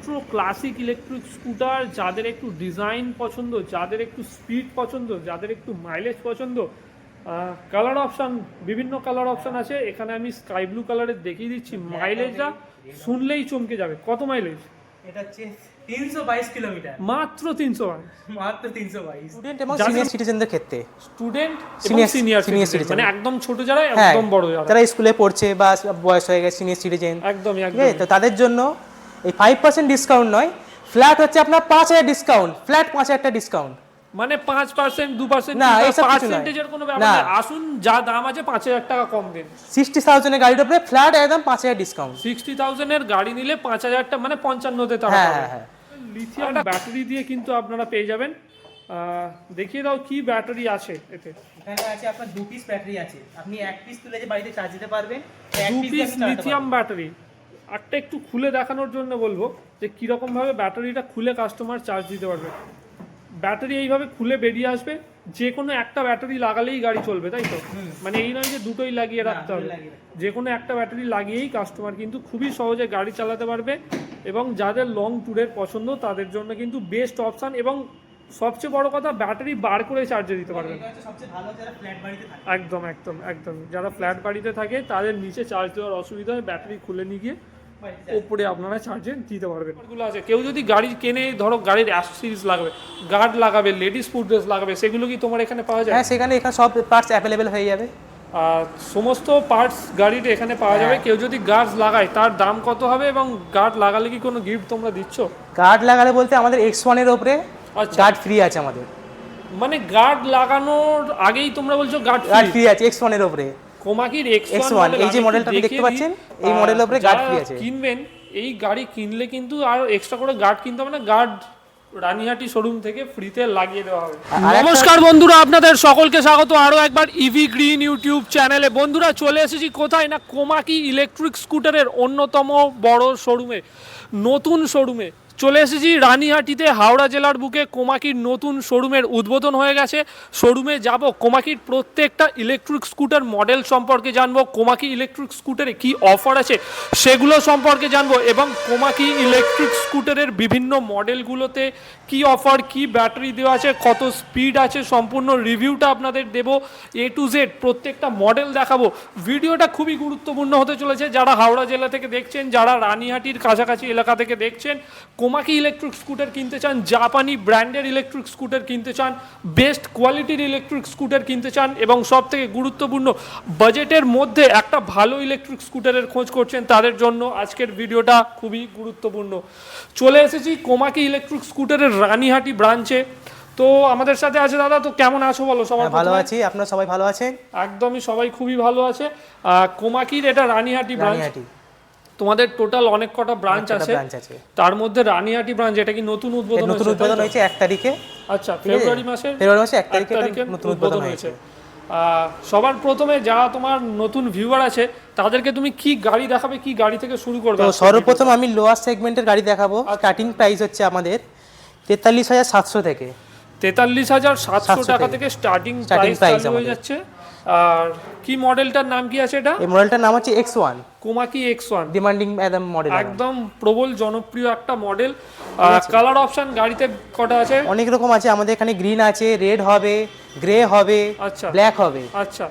Retro classic electric scooter, যাদের একটু design পছন্দ, যাদের একটু স্পিড পছন্দ, যাদের একটু মাইলেজ পছন্দ, কালার অপশান, বিভিন্ন কালার অপশান আছে। এখানে আমি স্কাই ব্লু কালারের দেখিয়ে দিচ্ছি, মাইলেজটা শুনলেই চমকে যাবে। কত মাইলেজ? এটা হচ্ছে 322 কিলোমিটার, মাত্র 322, মাত্র 322। স্টুডেন্ট এবং সিনিয়র সিটিজেনদের ক্ষেত্রে, স্টুডেন্ট Senior সিনিয়র citizen, মানে একদম ছোট যারা, হ্যাঁ, একদম বড় যারা, যারা স্কুলে পড়ছে বা বয়স হয়ে গেছে, সিনিয়র সিটিজেন, একদমই ঠিক আছে? একদম। তো তাদের জন্য এই 5% ডিসকাউন্ট নয়, ফ্ল্যাট হচ্ছে আপনার 5000 ডিসকাউন্ট, ফ্ল্যাট 5000 টাকা ডিসকাউন্ট। মানে 5%, 2%, না, এইসব কিছু নয়। পার্সেন্টেজের কোনো ব্যাপার না। নেই। আসুন, যা দাম আছে 5000 টাকা কম দিন। 60,000 এর গাড়ির উপরে ফ্ল্যাট একদম 5000 ডিসকাউন্ট। 60,000 এর গাড়ি নিলে 5000 টাকা মানে 55তে তারা হ্যাঁ পাবে। হ্যাঁ হ্যাঁ। লিথিয়াম ব্যাটারি দিয়ে কিন্তু আপনারা পেয়ে যাবেন। দেখিয়ে দাও কি ব্যাটারি আছে এতে। এখানে আছে আপনার 2 পিস ব্যাটারি আছে, আপনি 1 পিস তুলে যে বাড়িতে চার্জ দিতে পারবেন, 1 2 পিস পিস লিথিয়াম ব্যাটারি। একটা একটু খুলে দেখানোর জন্য বলবো যে কীরকম ভাবে ব্যাটারিটা খুলে কাস্টমার চার্জ দিতে পারবে। ব্যাটারি এইভাবে খুলে বেরিয়ে আসবে, যে কোনো একটা ব্যাটারি লাগালেই গাড়ি চলবে, তাই তো? মানে এই নয় যে দুটোই লাগিয়ে রাখতে হবে, যে কোনো একটা ব্যাটারি লাগিয়েই কাস্টমার কিন্তু খুবই সহজে গাড়ি চালাতে পারবে। এবং যাদের লং ট্যুরের পছন্দ তাদের জন্য কিন্তু বেস্ট অপশান। এবং সবচেয়ে বড় কথা, ব্যাটারি বার করে চার্জে দিতে পারবেন। এটা হচ্ছে সবচেয়ে ভালো যারা ফ্ল্যাট বাড়িতে থাকে। একদম একদম একদম, যারা ফ্ল্যাট বাড়িতে থাকে তাদের নিচে চার্জ দেওয়ার অসুবিধা হয়, ব্যাটারি খুলে নিয়ে গিয়ে ওপরে আপনারা চার্জে দিতে পারবেন। এগুলো আছে, কেউ যদি গাড়ি কেনে, ধরো গাড়ির অ্যাক্সেসরিজ লাগবে, গার্ড লাগাবে, লেডিস ফুড ড্রেস লাগাবে, সেগুলো কি তোমার এখানে পাওয়া যায়? হ্যাঁ, সেখানে এখানে সব পার্টস অ্যাভেলেবেল হয়ে যাবে। আর সমস্ত পার্টস গাড়ির এখানে পাওয়া যাবে। কেউ যদি গার্ড লাগায় তার দাম কত হবে, এবং গার্ড লাগালে কি কোনো গিফট তোমরা দিচ্ছ? গার্ড লাগালে বলতে আমাদের X1 এর উপরে আচ্ছা, গার্ড ফ্রি আছে আমাদের। মানে গার্ড লাগানোর আগেই তোমরা বলছো গার্ড গার্ড ফ্রি আছে X1 এর উপরে। কোমাকির X1 এই যে মডেলটা আপনি দেখতে পাচ্ছেন, এই মডেলের উপরে গার্ড ফ্রি আছে। কিনবেন, এই গাড়ি কিনলে কিন্তু আর এক্সট্রা করে গার্ড কিনতে হবে না, গার্ড রানিহাটি শোরুম থেকে ফ্রিতে লাগিয়ে দেওয়া হবে। নমস্কার বন্ধুরা, আপনাদের সকলকে স্বাগত আরও একবার ইভি গ্রিন ইউটিউব চ্যানেলে। বন্ধুরা, চলে এসেছি কোথায় না, কোমাকি ইলেকট্রিক স্কুটারের অন্যতম বড় শোরুমে, নতুন শোরুমে চলে এসেছি রানিহাটিতে। হাওড়া জেলার বুকে কোমাকির নতুন শোরুমের উদ্বোধন হয়ে গেছে। শোরুমে যাব, কোমাকির প্রত্যেকটা ইলেকট্রিক স্কুটার মডেল সম্পর্কে জানবো, কোমাকি ইলেকট্রিক স্কুটারে কি অফার আছে সেগুলো সম্পর্কে জানবো, এবং কোমাকি ইলেকট্রিক স্কুটারের বিভিন্ন মডেলগুলোতে কি অফার, কি ব্যাটারি দেওয়া আছে, কত স্পিড আছে, সম্পূর্ণ রিভিউটা আপনাদের দেবো। A to Z প্রত্যেকটা মডেল দেখাবো। ভিডিওটা খুবই গুরুত্বপূর্ণ হতে চলেছে। যারা হাওড়া জেলা থেকে দেখছেন, যারা রানিহাটির কাছাকাছি এলাকা থেকে দেখছেন, কোমাকি ইলেকট্রিক স্কুটার কিনতে চান, জাপানি ব্র্যান্ডের ইলেকট্রিক স্কুটার কিনতে চান, বেস্ট কোয়ালিটির ইলেকট্রিক স্কুটার কিনতে চান, এবং সব থেকে গুরুত্বপূর্ণ বাজেটের মধ্যে একটা ভালো ইলেকট্রিক স্কুটারের খোঁজ করছেন, তাদের জন্য আজকের ভিডিওটা খুবই গুরুত্বপূর্ণ। চলে এসেছি কোমাকি ইলেকট্রিক স্কুটারের রানিহাটি ব্রাঞ্চে। তো আমাদের সাথে আছে দাদা। তো কেমন আছো বলো? সবাই ভালো আছি, আপনারা সবাই ভালো আছেন? একদমই, সবাই খুবই ভালো আছে। কোমাকির এটা রানিহাটি ব্রাঞ্চ। তোমাদের টোটাল অনেক কটা ব্রাঞ্চ আছে, তার মধ্যে রানিহাটি ব্রাঞ্চ, এটা কি নতুন উদ্বোধন হয়েছে 1 তারিখে? আচ্ছা, ফেব্রুয়ারি মাসে 1 তারিখে নতুন উদ্বোধন হয়েছে। সবার প্রথমে যারা তোমার নতুন ভিউয়ার আছে তাদেরকে তুমি কি গাড়ি দেখাবে, কি গাড়ি থেকে শুরু করবে? তো সর্বপ্রথম আমি লোয়ার সেগমেন্টের গাড়ি দেখাবো। স্টার্টিং প্রাইস হচ্ছে আমাদের 43,700 থেকে। 43,700 টাকা থেকে স্টার্টিং প্রাইস হয়ে যাচ্ছে। আর কি মডেলটার নাম কি আছে এটা? এই মডেলটার নাম হচ্ছে X1, কোমাকি X1, ডিমান্ডিং একদম মডেল, একদম প্রবল জনপ্রিয় একটা মডেল। কালার অপশন গাড়িতে কটা আছে? অনেক রকম আছে আমাদের এখানে। গ্রিন আছে, রেড হবে, গ্রে হবে, আচ্ছা, ব্ল্যাক হবে। আচ্ছা,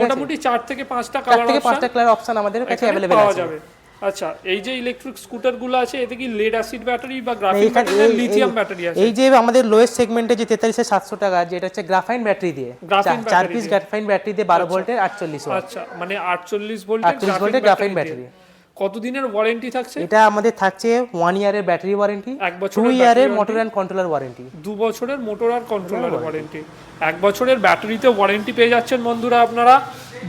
মোটামুটি 4 থেকে 5টা কালার অপশন আমাদের কাছে अवेलेबल পাওয়া আছে। যাবে। আচ্ছা, এই যে ইলেকট্রিক স্কুটার গুলো আছে, এতে কি লেড অ্যাসিড ব্যাটারি বা গ্রাফিন ব্যাটারি না লিথিয়াম ব্যাটারি আছে? এই যে আমাদের লোয়েস্ট সেগমেন্টে যে 43,700 টাকা, যেটা হচ্ছে গ্রাফাইন ব্যাটারি দিয়ে, 4 পিস গ্রাফাইন ব্যাটারি দিয়ে 12 ভোল্টের 48 ওয়াট। আচ্ছা, মানে 48 ভোল্টের গ্রাফাইন ব্যাটারি। কতদিনের ওয়ারেন্টি থাকছে? এটা আমাদের থাকছে 1 ইয়ারের ব্যাটারি ওয়ারেন্টি, 1 বছরের 2 ইয়ারের মোটর এন্ড কন্ট্রোলার ওয়ারেন্টি, 2 বছরের মোটর আর কন্ট্রোলার ওয়ারেন্টি, 1 বছরের ব্যাটারিতে ওয়ারেন্টি পেয়ে যাচ্ছেন বন্ধুরা আপনারা,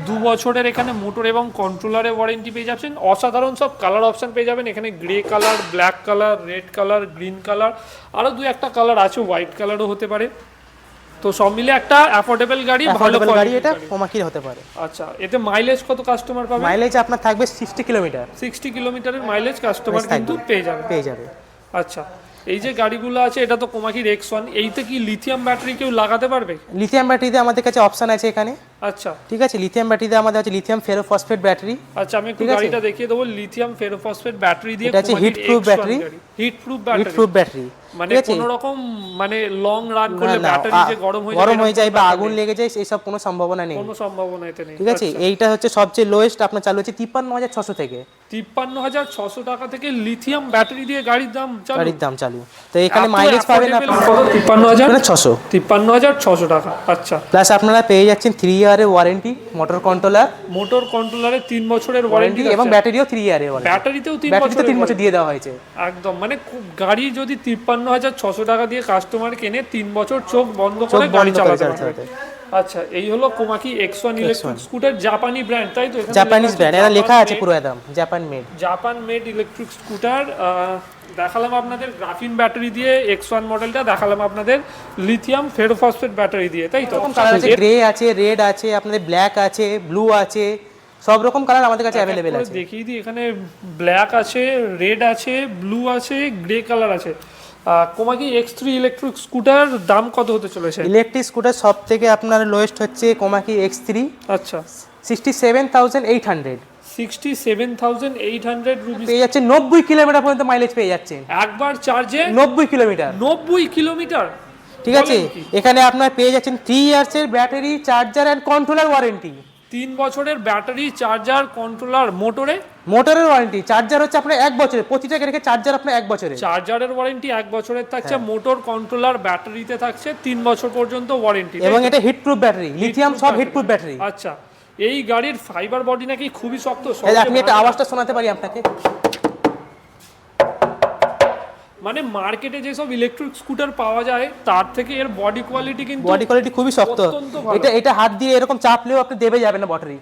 2 বছরের এখানে মোটর এবং কন্ট্রোলারে ওয়ারেন্টি পেয়ে যাচ্ছেন। অসাধারণ সব কালার অপশন পেয়ে যাবেন এখানে, grey colour, black colour, red colour, green colour, আরও 2-1টা কালার আছে, হোয়াইট কালারও হতে পারে। তো সব মিলে একটা অ্যাফোর্ডেবল গাড়ি, ভালো গাড়ি, এটা কোমাকির হতে পারে। আচ্ছা, এতে মাইলেজ কত কাস্টমার পাবে? মাইলেজ আপনার থাকবে 60 কিলোমিটার। 60 কিলোমিটারের মাইলেজ কাস্টমার কিন্তু পেয়ে যাবে। আচ্ছা, এই যে গাড়িগুলো আছে এটা তো কোমাকির X1, এইতে কি লিথিয়াম ব্যাটারি কেউ লাগাতে পারবে? লিথিয়াম ব্যাটারিতে আমাদের কাছে অপশন আছে এখানে, আচ্ছা ঠিক আছে। লিথিয়াম ব্যাটারিতে আমাদের আছে লিথিয়াম ফেরোফসফেট ব্যাটারি। আচ্ছা, আমি একটু গাড়িটা দেখিয়ে দেবো। লিথিয়াম ফেরোফসফেট ব্যাটারি দিয়ে এটা হচ্ছে heat proof battery, heat proof heat proof battery, মানে কোনো রকম মানে লং রান করলে ব্যাটারি যে গরম হয়ে যায় বা আগুন লেগে যায় এইসব কোনো সম্ভাবনা নেই, কোনো সম্ভাবনা এতে নেই, ঠিক আছে। এইটা হচ্ছে সবচেয়ে লোয়েস্ট আপনার চালু হচ্ছে 53,600 থেকে, 53,600 টাকা থেকে লিথিয়াম ব্যাটারি দিয়ে গাড়ির দাম চালু। তো এখানে মাইলেজ পাবেন আপনারা 53,600 টাকা। আচ্ছা, প্লাস আপনারা পেয়ে যাচ্ছেন 3 ইয়ারের ওয়ারেন্টি, মোটর কন্ট্রোলারে 3 বছরের ওয়ারেন্টি এবং ব্যাটারিও 3 ইয়ারের ওয়ারেন্টি, ব্যাটারিতেও 3 বছর দিয়ে দেওয়া হয়েছে একদম। মানে গাড়ি যদি 53,600 টাকা দিয়ে কাস্টমার কেনে 3 বছর চোখ বন্ধ করে গাড়ি চালাতে পারবে। আচ্ছা, এই হলো কোমাকি X1 ইলেকট্রিক স্কুটার, জাপানি ব্র্যান্ড, তাই তো? জাপানিজ ব্র্যান্ড, এটা লেখা আছে পুরো একদম জাপান মেড ইলেকট্রিক স্কুটার। দেখালাম আপনাদের গ্রাফিন ব্যাটারি দিয়ে X1 মডেলটা, দেখালাম আপনাদের লিথিয়াম ফেরোফসফেট ব্যাটারি দিয়ে, তাই তো? কালার আছে, গ্রে আছে, রেড আছে, আপনাদের ব্ল্যাক আছে, ব্লু আছে, সব রকম কালার আমাদের কাছে अवेलेबल আছে। দেখিয়ে দিই, এখানে ব্ল্যাক আছে, রেড আছে, ব্লু আছে, গ্রে কালার আছে। কোমাকি X3 ইলেকট্রিক স্কুটার দাম কত হতে চলেছে? ইলেকট্রিক স্কুটার সব থেকে আপনার লোয়েস্ট হচ্ছে কোমাকি X3। আচ্ছা, 67,800, 67,800 রুপিস পেয়ে যাচ্ছে 90 কিলোমিটার পর্যন্ত মাইলেজ পেয়ে যাচ্ছে একবার চার্জে। 90 কিলোমিটার, 90 কিলোমিটার, ঠিক আছে। এখানে আপনার পেয়ে যাচ্ছেন 3 ইয়ার্স এর battery, charger and controller warranty. 3 বছরের ব্যাটারি, চার্জার, কন্ট্রোলার, মোটরের ওয়ারেন্টি। চার্জার হচ্ছে আপনার 1 বছরের, প্রতিটা রেখে চার্জার আপনার 1 বছরের, চার্জারের ওয়ারেন্টি 1 বছরের থাকছে, মোটর, কন্ট্রোলার, ব্যাটারিতে থাকছে 3 বছর পর্যন্ত ওয়ারেন্টি। এবং এটা হিট প্রুফ ব্যাটারি, লিথিয়াম সব হিট প্রুফ ব্যাটারি। আচ্ছা, এই গাড়ির ফাইবার বডি নাকি খুবই শক্ত। আপনি একটা আওয়াজটা শোনাতে পারি আপনাকে? মানে মার্কেটে যেসব ইলেকট্রিক স্কুটার পাওয়া যায় তার থেকে এর বডি কোয়ালিটি কিন্তু খুবই শক্ত। এটা হাত দিয়ে এরকম চাপলেও আপনি দেবে যাবে না, ব্যাটারি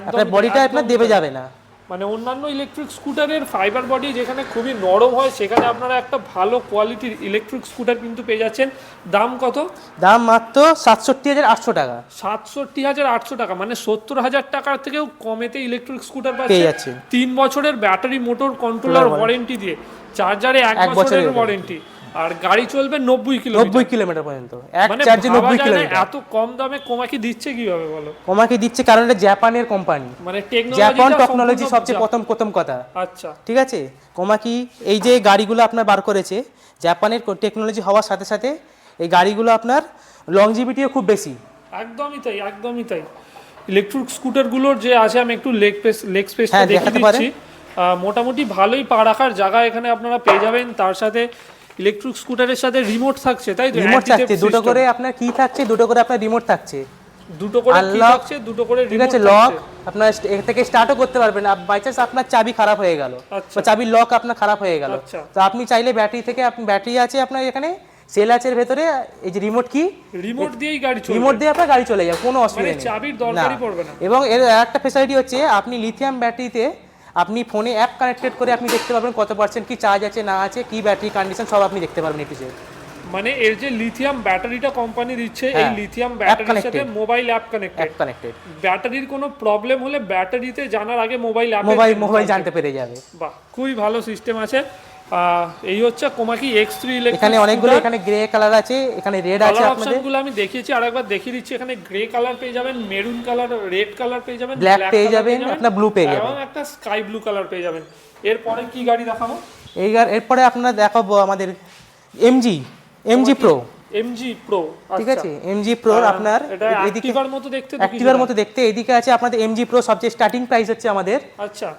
আপনার বডিটা আপনার দেবে যাবে না। মানে অন্যান্য ইলেকট্রিক স্কুটারের ফাইবার বডি যেখানে খুবই নরম হয়, সেখানে আপনারা একটা ভালো কোয়ালিটির ইলেকট্রিক স্কুটার কিন্তু পেয়ে যাচ্ছেন। দাম কত? দাম মাত্র 67,800 টাকা। 67,800 টাকা, মানে 70,000 টাকার থেকেও কমেতে ইলেকট্রিক স্কুটার পেয়ে যাচ্ছে 3 বছরের ব্যাটারি, মোটর, কন্ট্রোলার ওয়ারেন্টি দিয়ে, চার্জারে 1 বছরের ওয়ারেন্টি, আর গাড়ি চলবে 90 কিলোমিটার পর্যন্ত, এক চার্জে 90 কিলোমিটার। এত কম দামে কোমাকি দিচ্ছে কিভাবে বলো? কোমাকি দিচ্ছে কারণ এটা জাপানের কোম্পানি, মানে জাপান টেকনোলজি সবচেয়ে প্রথম কথা। আচ্ছা, ঠিক আছে। কোমাকি এই যে গাড়িগুলো আপনার বার করেছে, জাপানের টেকনোলজি হওয়ার সাথে সাথে এই গাড়িগুলো আপনার লংজিভিটিও খুব বেশি। একদমই তাই। ইলেকট্রিক স্কুটারগুলোর যে আছে, আমি একটু লেগ স্পেসটা দেখাতে দিচ্ছি। মোটামুটি ভালোই পা রাখার জায়গা এখানে আপনারা পেয়ে যাবেন। তার সাথে ইলেকট্রিক স্কুটারের সাথে রিমোট থাকছে, তাই তো? রিমোট থাকছে, দুটো করে আপনার কি থাকছে, দুটো করে আপনার রিমোট থাকছে, দুটো করে কি থাকছে, দুটো করে ঠিক আছে। লক আপনার এর থেকে স্টার্টও করতে পারবেন। বাই চান্স আপনার চাবি খারাপ হয়ে গেল বা চাবির লক আপনার খারাপ হয়ে গেল, তো আপনি চাইলে ব্যাটারি থেকে, ব্যাটারি আছে আপনার এখানে, সেল আছে এর ভেতরে, এই যে রিমোট কি, রিমোট দিয়েই গাড়ি চলবে, রিমোট দিয়ে আপনার গাড়ি চলে যাবে, কোনো অসুবিধা নেই, চাবির দরকারই পড়বে না। এবং এর একটা ফ্যাসিলিটি হচ্ছে আপনি লিথিয়াম ব্যাটারিতে আপনি ফোনে অ্যাপ কানেক্টেড করে আপনি দেখতে পারবেন কত পার্সেন্ট কি চার্জ আছে না আছে, কি ব্যাটারি কন্ডিশন সব আপনি দেখতে পারবেন এটিতে। মানে এর যে লিথিয়াম ব্যাটারিটা কোম্পানি দিচ্ছে, এই লিথিয়াম ব্যাটারির সাথে মোবাইল অ্যাপ কানেক্টেড। ব্যাটারির কোনো প্রবলেম হলে ব্যাটারিতে জানার আগে মোবাইল জানতে পেরে যাবে। বাহ, খুবই ভালো সিস্টেম আছে। এই হচ্ছে কোমাকি X3 ইলেকট্রিক। এখানে অনেকগুলো, এখানে গ্রে কালার আছে, এখানে রেড আছে, আপনাদের অপশনগুলো আমি দেখিয়েছি, আরেকবার দেখিয়ে দিচ্ছি। এখানে গ্রে কালার পেয়ে যাবেন, মেরুন কালার, রেড কালার পেয়ে যাবেন, ব্ল্যাক পেয়ে যাবেন, আপনার ব্লু পেয়ে যাবেন, এবং একটা স্কাই ব্লু কালার পেয়ে যাবেন। এরপরে কি গাড়ি দেখাবো? এরপরে আপনারা দেখাবো আমাদের MG Pro। ঠিক আছে, MG Pro আপনার অ্যাক্টিভার মতো দেখতে, এদিকে আছে আপনাদের MG Pro, সবচেয়ে স্টার্টিং প্রাইস হচ্ছে আমাদের আচ্ছা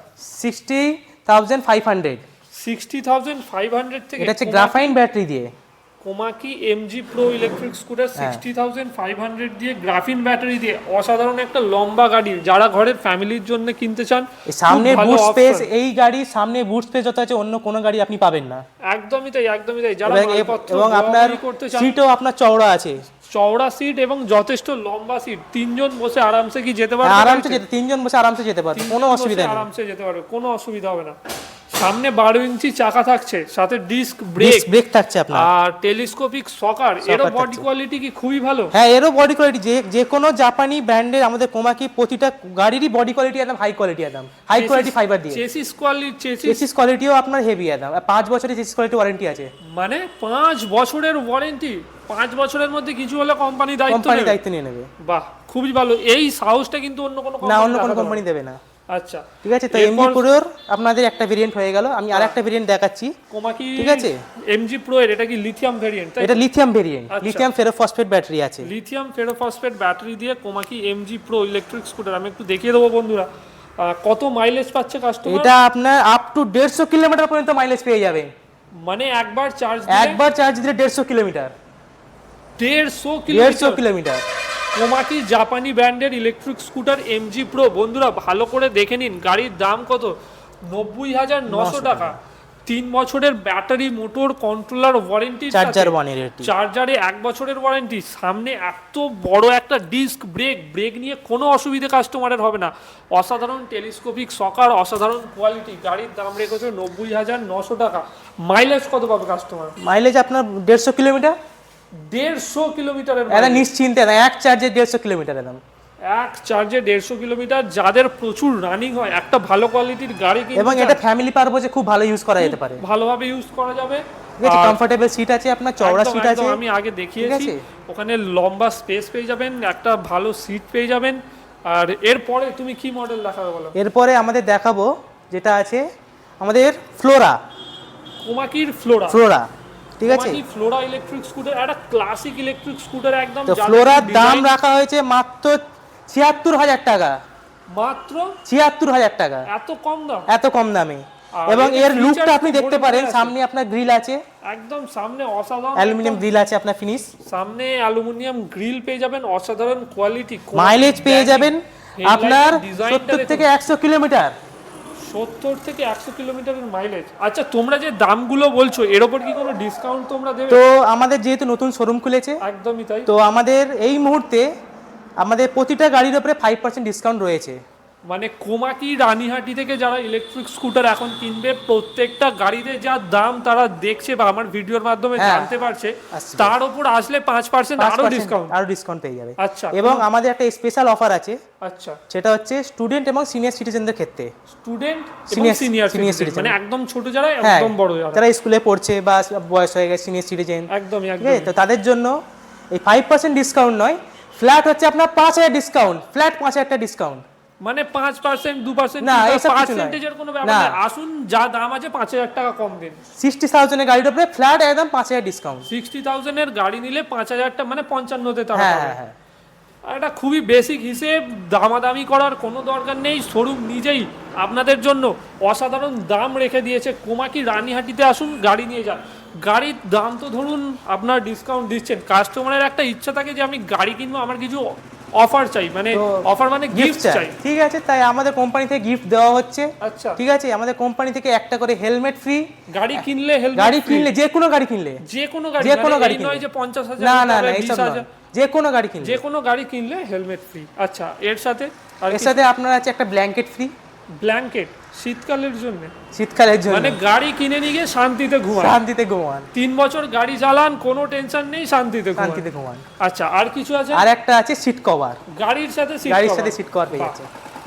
60,500। 60,500 থেকে এটা হচ্ছে গ্রাফাইন ব্যাটারি দিয়ে Komaki MG Pro electric scooter 60,500 দিয়ে, গ্রাফিন ব্যাটারি দিয়ে। অসাধারণ একটা লম্বা গাড়ি, যারা ঘরের ফ্যামিলির জন্য কিনতে চান। সামনে বুট স্পেস, এই গাড়ির সামনে বুট স্পেস যত আছে অন্য কোনো গাড়ি আপনি পাবেন না। একদমই তাই। যারা মালপত্র এবং আপনার করতে চান, সিটও আপনার চওড়া আছে, চওড়া সিট এবং যথেষ্ট লম্বা সিট, তিনজন বসে আরামসে কি যেতে পারবে, তিনজন বসে আরামসে যেতে পারবে, কোনো অসুবিধা নেই, আরামসে যেতে পারবে, কোনো অসুবিধা হবে না। সামনে 12 ইঞ্চি চাকা থাকছে, সাথে ডিস্ক ব্রেক থাকছে আপনার, আর টেলিস্কোপিক সকার। এরও বডি কোয়ালিটি কি খুবই ভালো? হ্যাঁ এরও বডি কোয়ালিটি যে কোনো জাপানি ব্র্যান্ডের আমাদের কোমাকি প্রতিটা গাড়িরই বডি কোয়ালিটি একদম হাই কোয়ালিটি, একদম হাই কোয়ালিটি ফাইবার দিয়ে। চেসিস কোয়ালিটিও আপনার হেভি, একদম 5 বছরের চেসিস কোয়ালিটি ওয়ারেন্টি আছে। মানে 5 বছরের ওয়ারেন্টি, 5 বছরের মধ্যে কিছু হলে কোম্পানি দায়িত্ব নিয়ে নেবে। বাহ, খুবই ভালো। এই সাহসটা কিন্তু অন্য কোনো কোম্পানি দেবে না। আচ্ছা ঠিক আছে, তো এমজি প্রোর আপনাদের একটা ভেরিয়েন্ট হয়ে গেল, আমি আরেকটা ভেরিয়েন্ট দেখাচ্ছি কোমাকি। ঠিক আছে, এমজি প্রো এর এটা কি লিথিয়াম ভেরিয়েন্ট? এটা lithium variant, lithium ferrophosphate battery আছে। লিথিয়াম ফেরোফসফেট ব্যাটারি দিয়ে Komaki MG pro electric scooter. আমি একটু দেখিয়ে দেবো বন্ধুরা কত মাইলেজ পাচ্ছে কাস্টমার। এটা আপনার আপ টু 150 কিলোমিটার পর্যন্ত মাইলেজ পেয়ে যাবেন। মানে একবার চার্জ দিলে 150 কিলোমিটার। 150 কিলোমিটার কোমাকি জাপানি ব্র্যান্ডের ইলেকট্রিক স্কুটার এমজি প্রো। বন্ধুরা ভালো করে দেখে নিন, গাড়ির দাম কত? 90,900 টাকা। 3 বছরের ব্যাটারি, মোটর, কন্ট্রোলার ওয়ারেন্টি, চার্জারে 1 বছরের ওয়ারেন্টি, সামনে এত বড় একটা ডিস্ক ব্রেক নিয়ে কোনো অসুবিধা কাস্টমারের হবে না। অসাধারণ টেলিস্কোপিক সকার, অসাধারণ কোয়ালিটি। গাড়ির দাম রেখেছে 90,900 টাকা। মাইলেজ কত পাবে কাস্টমার? মাইলেজ আপনার 150 কিলোমিটার। 150 কিলোমিটারের নিশ্চিন্তে এক চার্জে 150 কিলোমিটার, এক চার্জে 150 কিলোমিটার। যাদের প্রচুর রানিং হয়, একটা ভালো কোয়ালিটির গাড়ি কিনতে, এবং এটা ফ্যামিলি পারপোজে খুব ভালো ইউজ করা যেতে পারে, ভালোভাবে ইউজ করা যাবে। কমফোর্টেবল সিট আছে আপনার, চওড়া সিট আছে, আমি আগে দেখিয়েছি। ওখানে লম্বা স্পেস পেয়ে যাবেন, একটা ভালো সিট পেয়ে যাবেন। আর এরপরে তুমি কি মডেল দেখাবে বলো? এরপরে আমাদের দেখাবো যেটা আছে আমাদের ফ্লোরা, কোমাকির ফ্লোরা। ঠিক আছে, ফ্লোরা ইলেকট্রিক স্কুটার, একটা ক্লাসিক ইলেকট্রিক স্কুটার একদম। তো ফ্লোরার দাম রাখা হয়েছে মাত্র 76,000 টাকা। মাত্র 76,000 টাকা, এত কম দামে। এবং এর লুকটা আপনি দেখতে পারেন, সামনে আপনার গ্রিল আছে, একদম সামনে অসাধারণ অ্যালুমিনিয়াম গ্রিল আছে আপনার ফিনিশ, সামনে অ্যালুমিনিয়াম গ্রিল পেয়ে যাবেন, অসাধারণ কোয়ালিটি। মাইলেজ পেয়ে যাবেন আপনার 70 থেকে 100 কিলোমিটার। 70 থেকে 100 কিলোমিটারের মাইলেজ। আচ্ছা, তোমরা যে দামগুলো বলছো এর উপর কি কোনো ডিসকাউন্ট তোমরা দেবে? তো আমাদের যেহেতু নতুন শোরুম খুলেছে, একদমই তাই, তো আমাদের এই মুহূর্তে আমাদের প্রতিটা গাড়ির উপরে 5% ডিসকাউন্ট রয়েছে। মানে কোমাকি রানীহাটি থেকে যারা ইলেকট্রিক স্কুটার এখন কিনবে, প্রত্যেকটা গাড়িতে যা দাম তারা দেখছে বা আমার ভিডিওর মাধ্যমে জানতে পারছে, তার উপর আসলে 5% আরো ডিসকাউন্ট পেয়ে যাবে। আচ্ছা, এবং আমাদের একটা স্পেশাল অফার আছে। আচ্ছা, সেটা হচ্ছে স্টুডেন্ট এবং সিনিয়র সিটিজেনদের ক্ষেত্রে। স্টুডেন্ট এবং সিনিয়র সিটিজেন মানে একদম ছোট যারা, একদম বড় যারা স্কুলে পড়ছে বা বয়স হয়ে গেছে, সিনিয়র সিটিজেন, একদমই। তো তাদের জন্য এই 5% ডিসকাউন্ট নয়, ফ্ল্যাট হচ্ছে আপনার 5,000 ডিসকাউন্ট, ফ্ল্যাট 5,000 টাকা ডিসকাউন্ট। মানে 5%, 2% না, পার্সেন্টেজের কোনো ব্যাপার না। আসুন, যা দাম আছে 5,000 টাকা কম দিন। 60,000 এর গাড়ির উপরে ফ্ল্যাট একদম 5,000 ডিসকাউন্ট। 60,000 এর গাড়ি নিলে 5,000 টাকা, মানে 55 তারা পাবে। আর এটা খুবই বেসিক হিসেব, দামাদামি করার কোনো দরকার নেই। শোরুম নিজেই আপনাদের জন্য অসাধারণ দাম রেখে দিয়েছে। কোমাকি রানীহাটিতে আসুন, গাড়ি নিয়ে যান। গাড়ির দাম তো ধরুন আপনার ডিসকাউন্ট দিচ্ছেন, কাস্টমারের একটা ইচ্ছা থাকে যে আমি গাড়ি কিনবো, আমার কিছু অফার চাই, মানে অফার মানে গিফট চাই। ঠিক আছে, তাই আমাদের কোম্পানি থেকে গিফট দেওয়া হচ্ছে। আচ্ছা, ঠিক আছে, আমাদের কোম্পানি থেকে একটা করে হেলমেট ফ্রি। গাড়ি কিনলে যে কোনো গাড়ি কিনলে নয় যে 50,000, না, এইসব নয়, যে কোনো গাড়ি কিনলে হেলমেট ফ্রি। আচ্ছা, এর সাথে আপনার আছে একটা ব্ল্যাঙ্কেট ফ্রি। ব্ল্যাঙ্কেট শীতকালের জন্য, মানে গাড়ি কিনে নিয়ে শান্তিতে ঘুমান। 3 বছর গাড়ি চালান, কোনো টেনশন নেই, শান্তিতে ঘুমান। আচ্ছা, আর কিছু আছে? আর একটা আছে সিট কভার, গাড়ির সাথে সিট কভার পেয়ে যাচ্ছে।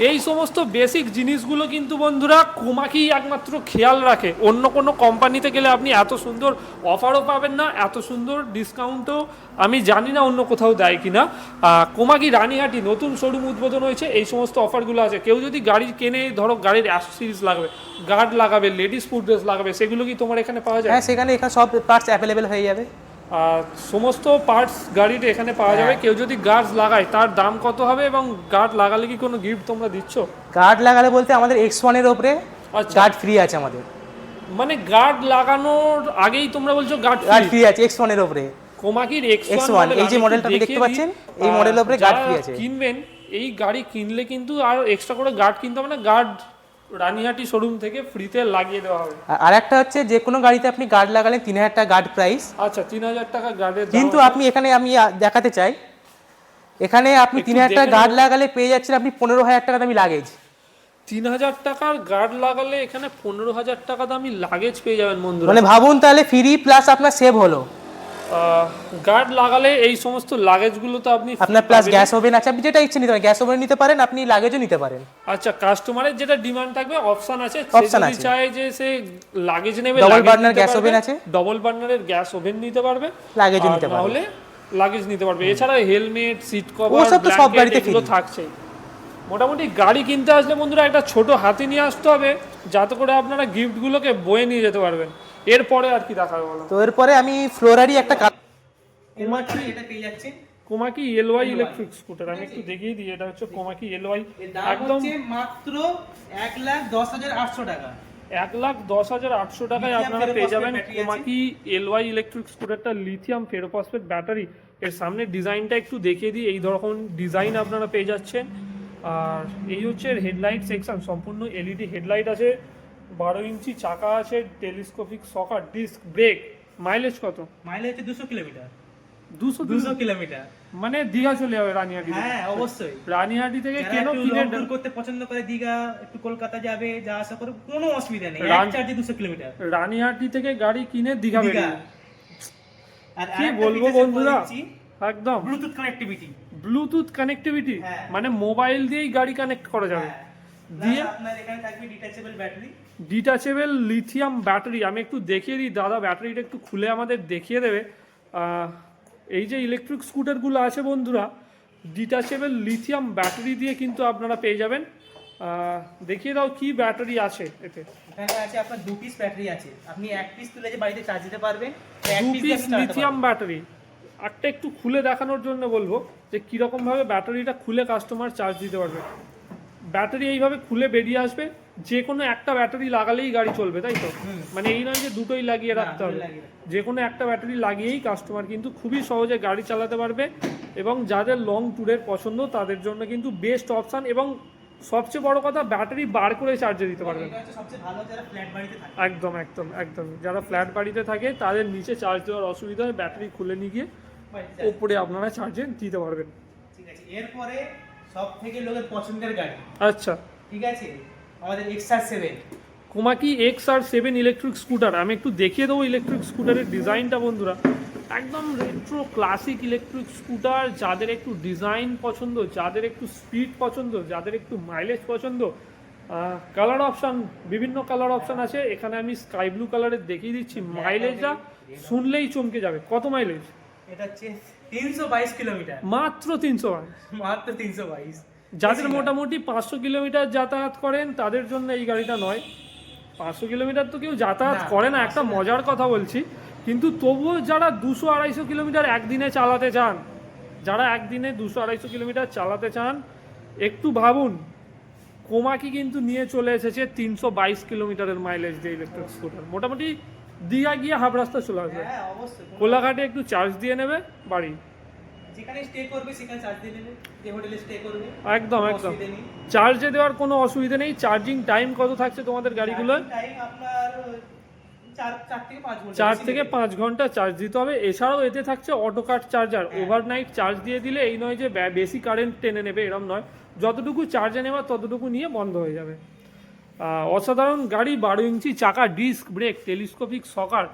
এই সমস্ত বেসিক জিনিসগুলো কিন্তু বন্ধুরা কোমাকি একমাত্র খেয়াল রাখে। অন্য কোনো কোম্পানিতে গেলে আপনি এত সুন্দর অফারও পাবেন না, এত সুন্দর ডিসকাউন্টও আমি জানি না অন্য কোথাও দেয় কিনা। কোমাকি রানীহাটি নতুন শোরুম উদ্বোধন হয়েছে, এই সমস্ত অফারগুলো আছে। কেউ যদি গাড়ি কেনে, ধরো গাড়ির অ্যাক্সেসরিজ লাগবে, গার্ড লাগাবে, লেডিস ফুড ড্রেস লাগাবে, সেগুলো কি তোমার এখানে পাওয়া যায়? হ্যাঁ, এখানে সব পার্টস অ্যাভেলেবেল হয়ে যাবে। সমস্ত পার্টস গাড়িতে এখানে পাওয়া যাবে। কেউ যদি গার্ড লাগায় তার দাম কত হবে, এবং গার্ড লাগালে কি কোনো গিফট তোমরা দিচ্ছ? গার্ড লাগালে বলতে আমাদের X1 এর উপরে গার্ড ফ্রি আছে আমাদের। মানে গার্ড লাগানোর আগেই তোমরা বলছো গার্ড ফ্রি আছে X1 এর উপরে। কোমাকির X1 এই যে মডেলটা আপনি দেখতে পাচ্ছেন, এই মডেলের উপরে গার্ড ফ্রি আছে। কিনবেন, এই গাড়ি কিনলে কিন্তু আর এক্সট্রা করে গার্ড কিনতে হবে না, গার্ড রানীহাটি শোরুম থেকে ফ্রিতে লাগিয়ে দেওয়া হবে। আর একটা হচ্ছে যে কোনো গাড়িতে আপনি গার্ড লাগালে 3,000 টাকা গার্ড প্রাইস। আচ্ছা, 3,000 টাকা গার্ডের দাম। কিন্তু আপনি এখানে আমি দেখাতে চাই, এখানে আপনি 3,000 টাকা গার্ড লাগালে পেয়ে যাচ্ছেন আপনি 15,000 টাকা দামি লাগেজ। 3,000 টাকার গার্ড লাগালে এখানে 15,000 টাকা দামি লাগেজ পেয়ে যাবেন বন্ধুরা। মানে ভাবুন তাহলে ফ্রি প্লাস আপনার সেভ হলো। গার্ড লাগালে এই সমস্ত লাগেজগুলো তো আপনি আপনার প্লাস গ্যাস ওভেন আছে, আপনি যেটা ইচ্ছে নিতে পারেন, গ্যাস ওভেন নিতে পারেন, আপনি লাগেজও নিতে পারেন। আচ্ছা, কাস্টমারের যেটা ডিমান্ড থাকবে অপশন আছে, Option যদি আছে। চায় যে সে লাগেজ নেবে, ডবল বার্নার গ্যাস ওভেন আছে, ডবল বার্নারের গ্যাস ওভেন নিতে পারবে, লাগেজও নিতে পারবে, তাহলে লাগেজ নিতে পারবে। এছাড়া হেলমেট, সিট কভার, ওসব তো সব গাড়িতে এগুলো থাকছেই। মোটামুটি গাড়ি কিনতে আসলে বন্ধুরা একটা ছোট হাতি নিয়ে আসতে হবে, যাতে করে আপনারা গিফটগুলোকে বয়ে নিয়ে যেতে পারবেন। এরপরে আর কি দেখাবে বলো? তো এরপরে আমি ফ্লোরারি একটা কোমাকি এটা পেয়ে যাচ্ছেন, কোমাকি এলওয়াই ইলেকট্রিক স্কুটার। আমি একটু দেখিয়ে দিই, এটা হচ্ছে কোমাকি এলওয়াই। এর দাম একদম হচ্ছে মাত্র 1,10,800 টাকা। 1,10,800 টাকায় Lithium আপনারা পেয়ে যাবেন ferrofosphate battery Komaki LY electric স্কুটারটা, লিথিয়াম ফেরোফসফেট ব্যাটারি। এর সামনের ডিজাইনটা একটু দেখিয়ে দিই, এই ধরনের ডিজাইন আপনারা পেয়ে যাচ্ছেন। আর এই হচ্ছে হেডলাইট সেকশন, সম্পূর্ণ এলইডি হেডলাইট আছে, 12 ইঞ্চি চাকা আছে, টেলিস্কোপিক সকার, ডিস্ক ব্রেক। মাইলেজ কত? মাইলেজ হচ্ছে 200 কিলোমিটার। 200 কিলোমিটার মানে দীঘা চলে যাবে রানিহাটি থেকে। হ্যাঁ অবশ্যই। রানিহাটি থেকে যারা কেন একটু কিনে লং ট্যুর করতে পছন্দ করে, দীঘা একটু কলকাতা যাবে, যা আশা করে কোনো অসুবিধা নেই, এক চার্জে 200 কিলোমিটার। রানিহাটি থেকে গাড়ি কিনে দীঘা বেরিয়ে যাবে। আর কি আরেকটা বলবো features বন্ধুরা, বলে দিচ্ছি, একদম ব্লুটুথ কানেক্টিভিটি। ব্লুটুথ কানেক্টিভিটি, হ্যাঁ। মানে মোবাইল দিয়েই গাড়ি কানেক্ট করা যাবে। দিয়ে দিয়ে আপনার এখানে থাকবে detachable battery. Detachable lithium battery. আমি একটু দেখিয়ে দিই, দাদা ব্যাটারিটা একটু খুলে আমাদের দেখিয়ে দেবে। এই যে ইলেকট্রিক স্কুটারগুলো আছে বন্ধুরা, ডিটাচেবল লিথিয়াম ব্যাটারি দিয়ে কিন্তু আপনারা পেয়ে যাবেন। দেখিয়ে দাও কি ব্যাটারি আছে এতে। এখানে আছে আপনার 2 পিস ব্যাটারি আছে, আপনি এক পিস তুলে যে বাড়িতে চার্জ দিতে পারবেন। 2 পিস লিথিয়াম ব্যাটারি। একটা একটু খুলে দেখানোর জন্য বলবো যে কীরকম ভাবে ব্যাটারিটা খুলে কাস্টমার চার্জ দিতে পারবে। ব্যাটারি এইভাবে খুলে বেরিয়ে আসবে, যে কোনো একটা ব্যাটারি লাগালেই গাড়ি চলবে, তাই তো? মানে এই নয় যে দুটোই লাগিয়ে রাখতে হবে, যে কোনো একটা ব্যাটারি লাগিয়েই কাস্টমার কিন্তু খুবই সহজে গাড়ি চালাতে পারবে। এবং যাদের লং ট্যুরের পছন্দ তাদের জন্য কিন্তু বেস্ট অপশান। এবং সবচেয়ে বড় কথা, ব্যাটারি বার করে চার্জে দিতে পারবেন। এটা হচ্ছে সবচেয়ে ভালো যারা ফ্ল্যাট বাড়িতে থাকে। একদম একদম একদম, যারা ফ্ল্যাট বাড়িতে থাকে তাদের নিচে চার্জ দেওয়ার অসুবিধা হয়, ব্যাটারি খুলে নিয়ে গিয়ে বাড়িতে ওপরে আপনারা চার্জে দিতে পারবেন। ঠিক আছে, এরপরে সব থেকে লোকের পছন্দের গাড়ি, আচ্ছা, ঠিক আছে, আমাদের XR7। Komaki XR7 electric scooter. আমি একটু দেখিয়ে দেবো ইলেকট্রিক স্কুটারের ডিজাইনটা বন্ধুরা। একদম রেট্রো ক্লাসিক ইলেকট্রিক স্কুটার। যাদের একটু ডিজাইন পছন্দ, যাদের একটু স্পিড পছন্দ, যাদের একটু মাইলেজ পছন্দ, কালার অপশান, বিভিন্ন কালার অপশান আছে। এখানে আমি স্কাই ব্লু কালারের দেখিয়ে দিচ্ছি। মাইলেজটা শুনলেই চমকে যাবে। কত মাইলেজ? এটা হচ্ছে 322 কিলোমিটার। মাত্র 300। মাত্র 322। যাদের মোটামুটি 500 কিলোমিটার যাতায়াত করেন তাদের জন্য এই গাড়িটা নয়। 500 কিলোমিটার তো কেউ যাতায়াত করে না, একটা মজার কথা বলছি। কিন্তু তবুও যারা 200-250 কিলোমিটার একদিনে চালাতে চান, যারা একদিনে 200-250 কিলোমিটার চালাতে চান, একটু ভাবুন। কোমাকি কিন্তু নিয়ে চলে এসেছে 322 কিলোমিটারের মাইলেজ দিয়ে ইলেকট্রিক স্কুটার। মোটামুটি দীঘা গিয়ে হাফ রাস্তা চলে আসবে, হ্যাঁ অবশ্যই। কোলাঘাটে একটু চার্জ দিয়ে নেবে, বাড়ি। যেখানে স্টে করবে সেখানে চার্জ দিয়ে নেবে, যে হোটেলে স্টে করবে একদম কোনো একদম, অসুবিধা নেই। চার্জে দেওয়ার কোনো অসুবিধা নেই। চার্জিং টাইম কত থাকছে তোমাদের গাড়িগুলো? টাইম আপনার 4 থেকে 5 ঘন্টা। 4 থেকে 5 ঘন্টা চার্জ দিতে হবে। এছাড়াও এতে থাকছে auto cut charger. Overnight charge দিয়ে দিলে এই নয় যে বেশি কারেন্ট টেনে নেবে, এরকম নয়। যতটুকু চার্জে নেওয়া ততটুকু নিয়ে বন্ধ হয়ে যাবে। অসাধারণ গাড়ি। 12 ইঞ্চি চাকা, ডিস্ক ব্রেক, টেলিস্কোপিক সকার,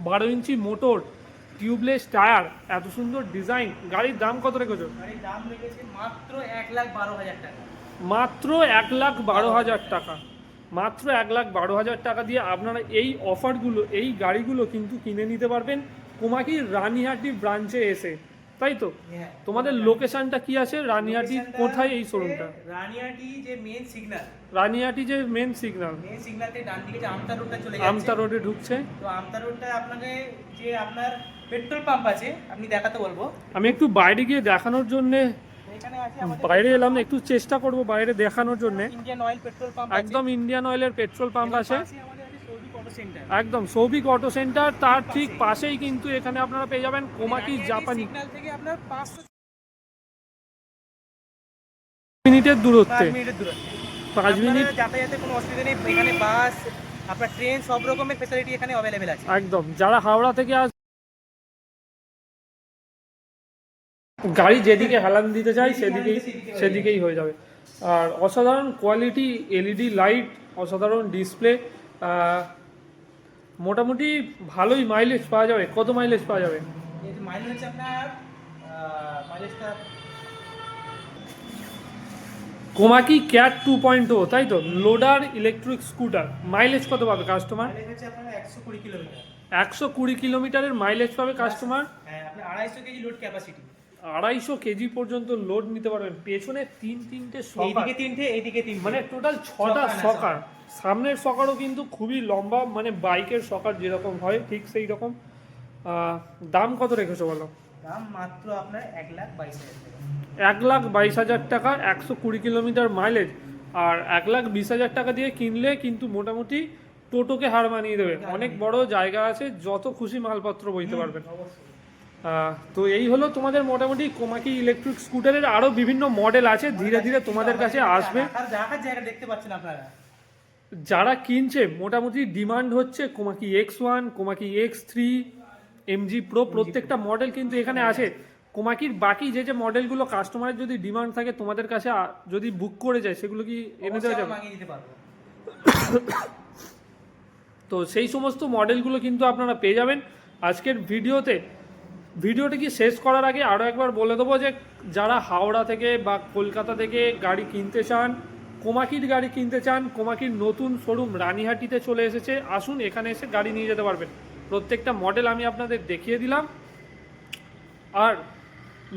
12 ইঞ্চি মোটর, টিউবলেস টায়ার, এত সুন্দর ডিজাইন। গাড়ির দাম কত রেখেছো? গাড়ির দাম রেখেছে মাত্র 1,12,000 টাকা। মাত্র 1,12,000 টাকা। মাত্র 1,12,000 টাকা দিয়ে আপনারা এই অফারগুলো, এই গাড়িগুলো কিন্তু কিনে নিতে পারবেন কোমাকি রানিহাটি ব্রাঞ্চে এসে, তাই তো? হ্যাঁ। তোমাদের লোকেশনটা কি আছে? রানিহাটি কোথায় এই শোরুমটা? রানিহাটি যে মেন সিগন্যাল, রানিহাটি যে মেন সিগন্যাল, মেন সিগন্যাল থেকে ডান দিকে যে আমতা রোডটা চলে যাচ্ছে, আমতা রোডে ঢুকছে। তো আমতা রোডটা আপনাকে যে আপনার পেট্রোল পাম্প আছে, আমি দেখাতে বলবো। আমি একটু বাইরে গিয়ে দেখানোর জন্যে এখানে আছে আমাদের বাইরে এলাম, একটু চেষ্টা করব বাইরে দেখানোর জন্যে। Indian oil petrol pump. একদম ইন্ডিয়ান অয়েলের পেট্রোল পাম্প আছে। আমাদের আছে সৌভিক অটো সেন্টার। একদম সৌভিক অটো সেন্টার, তার ঠিক পাশেই কিন্তু এখানে আপনারা পেয়ে যাবেন কোমাকি জাপানি। সিগন্যাল থেকে আপনার 5 মিনিটের দূরত্বে, মিনিটের দূরত্বে। 5 মিনিট। যাতায়াতে কোনো অসুবিধা নেই। এখানে বাস, আপনার ট্রেন, সব রকমের ফ্যাসিলিটি এখানে অ্যাভেলেবেল আছে। একদম, যারা হাওড়া থেকে গাড়ি যেদিকে হেলান দিতে চাই সেদিকেই হয়ে যাবে। আর অসাধারণ কোয়ালিটি, এলইডি লাইট, অসাধারণ ডিসপ্লে, মোটামুটি ভালোই মাইলেজ পাওয়া যাবে। কত মাইলেজ পাওয়া যাবে? এর মাইলেজ হচ্ছে আপনার মাইলেজটা কোমাকি ক্যাট 2.0, তাই তো? লোডার ইলেকট্রিক স্কুটার, মাইলেজ কত পাবে কাস্টমার? মাইলেজ হচ্ছে আপনার 120 কিলোমিটার। 120 কিলোমিটারের মাইলেজ পাবে কাস্টমার। হ্যাঁ, আপনার 250 কেজি লোড ক্যাপাসিটি। 250 কেজি পর্যন্ত লোড নিতে পারবেন। পেছনে তিনটে সকার, এইদিকে তিনটে, এইদিকে তিনটে, মানে টোটাল 6টা সকার। সামনের সকারও কিন্তু খুবই লম্বা, মানে বাইকের সকার যেরকম হয় ঠিক সেই রকম। দাম কত রেখেছো বলো? দাম মাত্র আপনার 1,22,000 টাকা। 1,22,000 টাকা, 120 কিলোমিটার মাইলেজ, আর 1,20,000 টাকা দিয়ে কিনলে কিন্তু মোটামুটি টোটোকে হার মানিয়ে দেবে। অনেক বড় জায়গা আছে, যত খুশি মালপত্র বইতে পারবেন। অবশ্যই। তো এই হলো তোমাদের মোটামুটি কোমাকি ইলেকট্রিক স্কুটারের। আরও বিভিন্ন মডেল আছে, ধীরে ধীরে তোমাদের কাছে আসবে। রাখার জায়গা দেখতে পাচ্ছেন আপনারা। যারা কিনছে মোটামুটি ডিমান্ড হচ্ছে Komaki X1, Komaki X3, MG Pro, প্রত্যেকটা মডেল কিন্তু এখানে আছে। কোমাকির বাকি যে যে মডেলগুলো কাস্টমারের যদি ডিমান্ড থাকে তোমাদের কাছে যদি বুক করে যায়, সেগুলো কি এনে দেওয়া যাবে? মাগিয়ে দিতে পারবো। তো সেই সমস্ত মডেলগুলো কিন্তু আপনারা পেয়ে যাবেন আজকের ভিডিওতে। ভিডিওটা কি শেষ করার আগে আরও একবার বলে দেবো যে যারা হাওড়া থেকে বা কলকাতা থেকে গাড়ি কিনতে চান, কোমাকির গাড়ি কিনতে চান, কোমাকির নতুন শোরুম রানীহাটিতে চলে এসেছে। আসুন, এখানে এসে গাড়ি নিয়ে যেতে পারবেন। প্রত্যেকটা মডেল আমি আপনাদের দেখিয়ে দিলাম। আর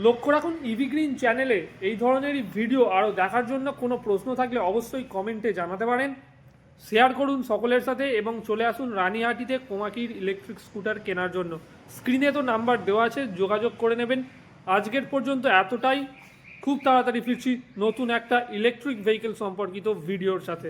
লক্ষ্য রাখুন ইভি গ্রিন চ্যানেলে এই ধরনেরই ভিডিও আরও দেখার জন্য কোনো প্রশ্ন থাকলে অবশ্যই কমেন্টে জানাতে পারেন। শেয়ার করুন সকলের সাথে এবং চলে আসুন রানীহাটিতে কোমাকির ইলেকট্রিক স্কুটার কেনার জন্য। স্ক্রিনে তো নাম্বার দেওয়া আছে, যোগাযোগ করে নেবেন। আজকের পর্যন্ত এতটাই। খুব তাড়াতাড়ি ফিরছি নতুন একটা ইলেকট্রিক ভেহিকেল সম্পর্কিত ভিডিওর সাথে।